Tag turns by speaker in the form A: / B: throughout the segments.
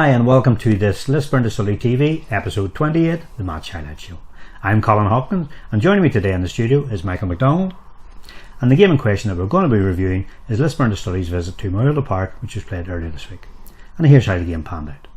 A: Hi and welcome to this Lisburn Distillery TV episode 28, the Match Highlight Show. I'm Colin Hopkins and joining me today in the studio is Michael McDonald. And the game in question that we're going to be reviewing is Lisburn Distillery's visit to Moyola Park, which was played earlier this week. And here's how the game panned out.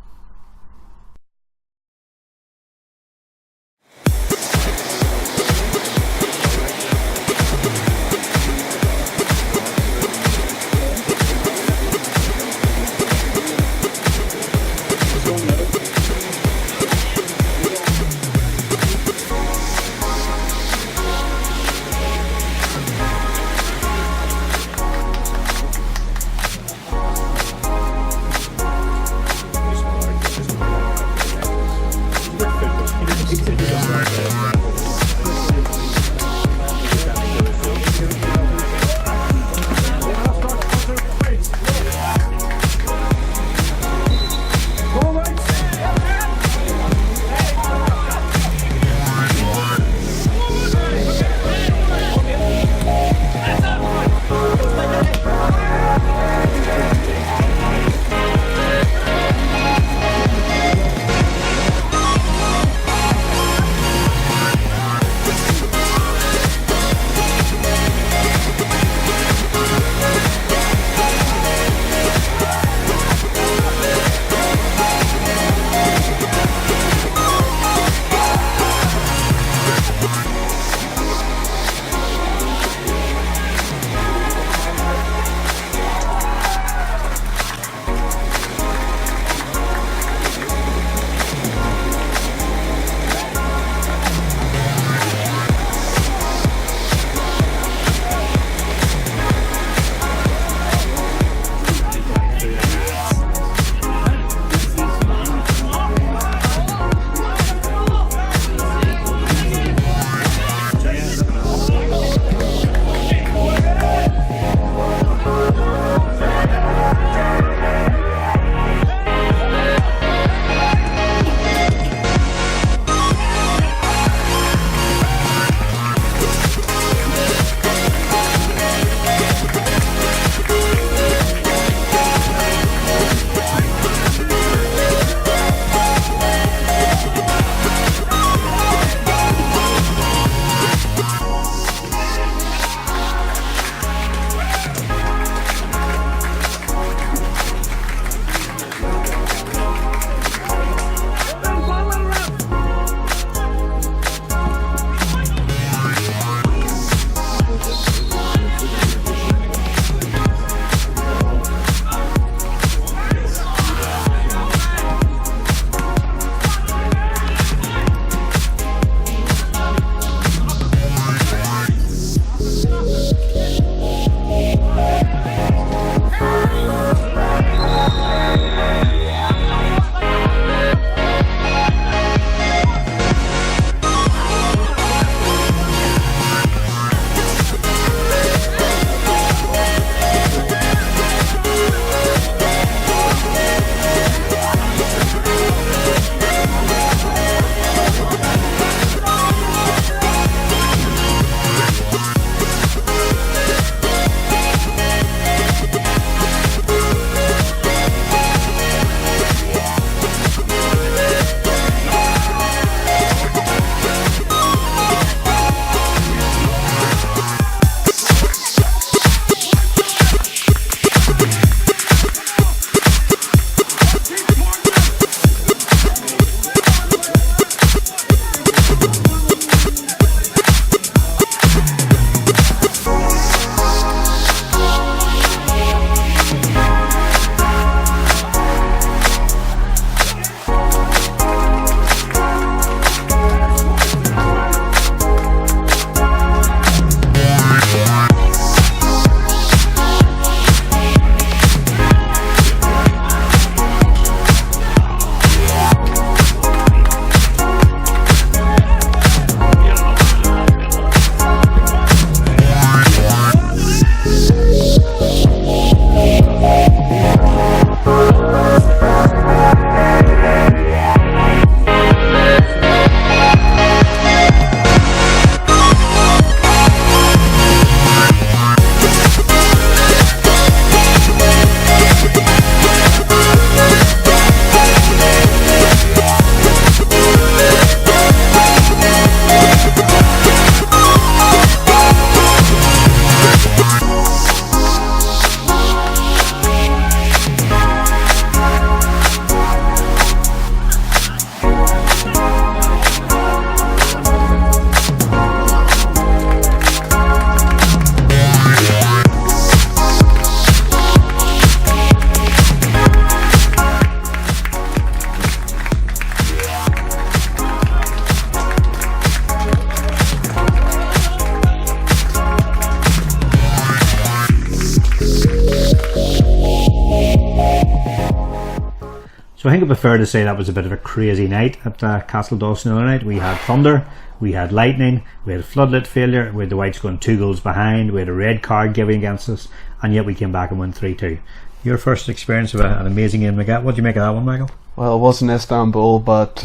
A: So I think it would be fair to say that was a bit of a crazy night at Castle Dawson the other night. We had thunder, we had lightning, we had floodlit failure, we had the Whites going 2 goals behind, we had a red card given against us, and yet we came back and won 3-2. Your first experience of an amazing game like that, what do you make of that one, Michael?
B: Well, it wasn't Istanbul, but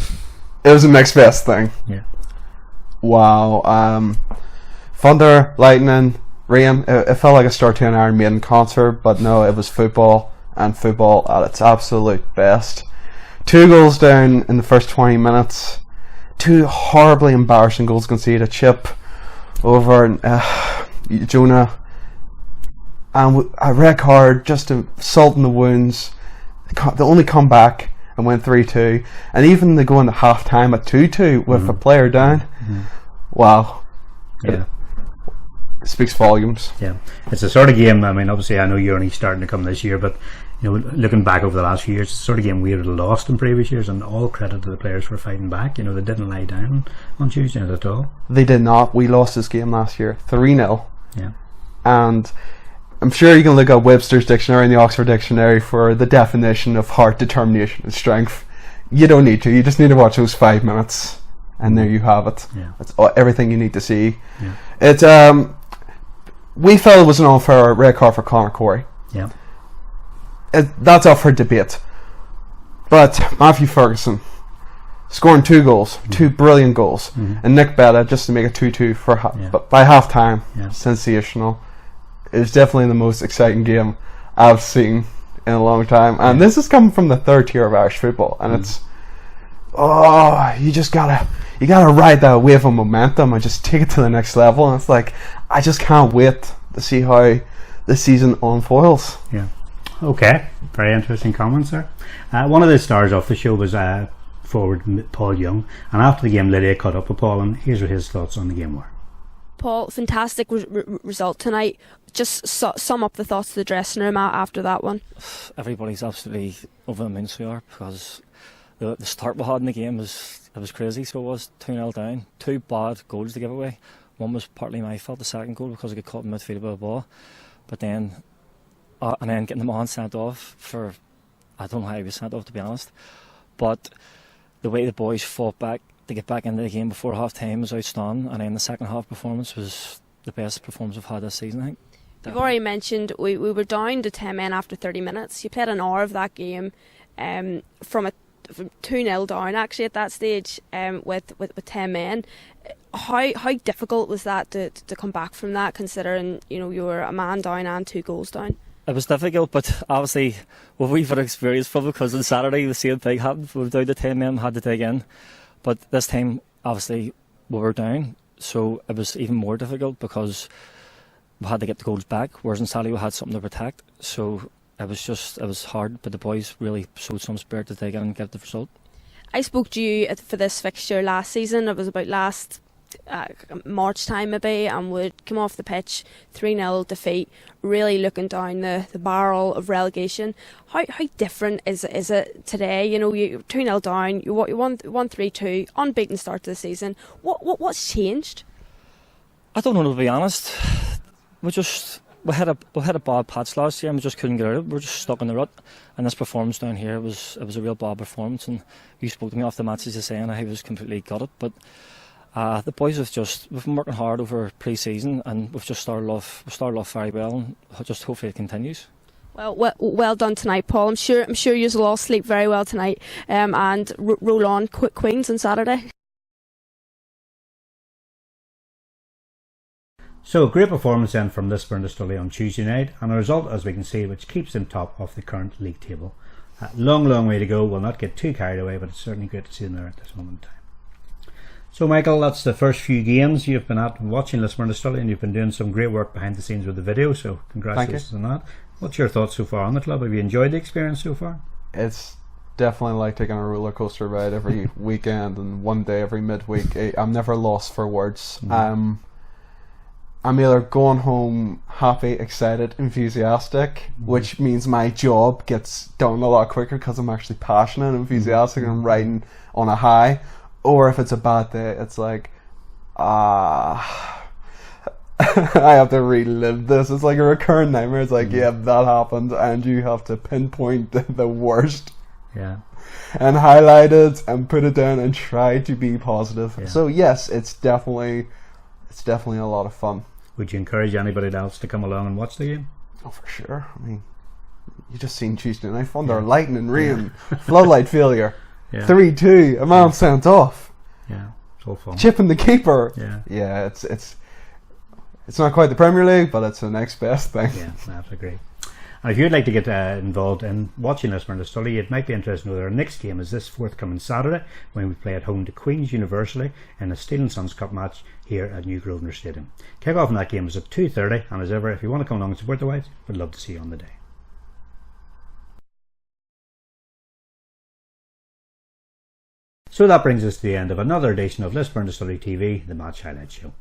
B: it was a mixed best thing.
A: Yeah.
B: Wow. Thunder, lightning, rain. It felt like a start to an Iron Maiden concert, but no, it was football, and football at its absolute best. 2 goals down in the first 20 minutes. 2 horribly embarrassing goals conceded. A chip over Jonah, and a red card just to salt in the wounds. They only come back and went 3-2, and even they go into half time at 2-2 with a player down. Wow.
A: Yeah.
B: It speaks volumes.
A: Yeah, it's the sort of game, I mean, obviously I know you're only starting to come this year, but you know, looking back over the last few years, it's the sort of game we would have lost in previous years, and all credit to the players for fighting back. You know, they didn't lie down on Tuesday night at all.
B: They did not. We lost this game last year 3-0.
A: Yeah.
B: And I'm sure you can look up Webster's Dictionary and the Oxford Dictionary for the definition of heart, determination and strength. You don't need to. You just need to watch those 5 minutes, and there you have it.
A: Yeah.
B: That's everything you need to see.
A: Yeah.
B: It's we felt it was an unfair red card for Conor Corey.
A: Yeah.
B: That's up for debate. But Matthew Ferguson scoring 2 goals, 2 brilliant goals, and Nick Betta just to make it 2-2 for by half time.
A: Yeah.
B: Sensational. It was definitely the most exciting game I've seen in a long time, and this is coming from the 3rd tier of Irish football, and it's you gotta ride that wave of momentum and just take it to the next level. And it's like, I just can't wait to see how the season unfolds.
A: Yeah. Okay, very interesting comments there. One of the stars of the show was forward Paul Young, and after the game Lydia caught up with Paul, and here's what his thoughts on the game were.
C: Paul, fantastic result tonight. Just sum up the thoughts of the dressing room after that one.
D: Everybody's absolutely over the moon, so we are, because the start we had in the game was crazy. So it was 2-0 down, 2 bad goals to give away. One was partly my fault, the second goal, because I got caught in midfield with a ball. But then and then getting the man sent off for, I don't know how he was sent off, to be honest. But the way the boys fought back to get back into the game before half time was outstanding, and then the second half performance was the best performance we've had this season, I think.
C: You've already mentioned we were down to 10 men after 30 minutes. You played an hour of that game from 2-0 down actually at that stage with 10 men. How difficult was that to come back from that, considering you were a man down and 2 goals down?
D: It was difficult, but obviously we've had experience from it, because on Saturday the same thing happened. We were down to 10 men, had to dig in, but this time obviously we were down, so it was even more difficult because we had to get the goals back, whereas in Saturday we had something to protect. So it was hard, but the boys really showed some spirit to dig in and get the result.
C: I spoke to you for this fixture last season. It was about last March time maybe, and would come off the pitch 3-0 defeat, really looking down the barrel of relegation. How different is it today? You 2-0 down, you won 3-2, unbeaten start to the season. What's changed? I
D: don't know, to be honest. We had a bad patch last year and we just couldn't get out of it. We were just stuck in the rut, and this performance down here was a real bad performance. And you spoke to me after the match, as you're saying, I was completely gutted, but the boys we've been working hard over pre-season, and we've just started off very well, and just hopefully it continues.
C: Well done tonight, Paul. I'm sure you'll all sleep very well tonight, and roll on Queens on Saturday.
A: So, great performance then from Lisburn Distillery on Tuesday night, and a result, as we can see, which keeps them top of the current league table. Long way to go. We'll not get too carried away, but it's certainly great to see them there at this moment in time. So, Michael, that's the first few games you've been at watching Lisburn Distillery, and you've been doing some great work behind the scenes with the video, so congratulations on that. What's your thoughts so far on the club? Have you enjoyed the experience so far?
B: It's definitely like taking a roller coaster ride every weekend and one day every midweek. I'm never lost for words. I'm either going home happy, excited, enthusiastic, which means my job gets done a lot quicker because I'm actually passionate and enthusiastic and I'm riding on a high. Or if it's a bad day, it's like, I have to relive this. It's like a recurrent nightmare. It's like, yeah, that happened, and you have to pinpoint the worst.
A: Yeah.
B: and highlight it and put it down and try to be positive.
A: Yeah.
B: So yes, it's definitely a lot of fun.
A: Would you encourage anybody else to come along and watch the game?
B: Oh, for sure. I mean, you just seen Tuesday Night Thunder, lightning, rain, floodlight failure, 3-2, a man sent off.
A: Yeah, it's all fun.
B: Chipping the keeper.
A: Yeah,
B: it's not quite the Premier League, but it's the next best thing.
A: Yeah, that's great. And if you'd like to get involved in watching Lisburn Distillery, it might be interesting to know that our next game is this forthcoming Saturday when we play at home to Queen's University in a Steel and Sons Cup match here at New Grosvenor Stadium. Kick-off in that game is at 2:30, and as ever, if you want to come along and support the Whites, we'd love to see you on the day. So that brings us to the end of another edition of Lisburn Distillery TV, the Match Highlight Show.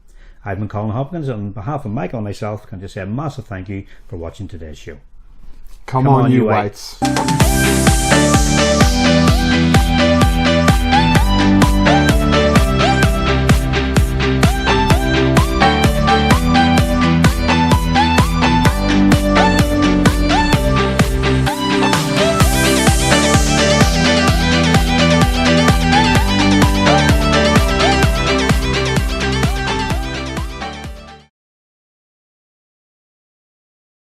A: I've been Colin Hopkins, and on behalf of Michael and myself, can just say a massive thank you for watching today's show.
B: Come on, you Whites.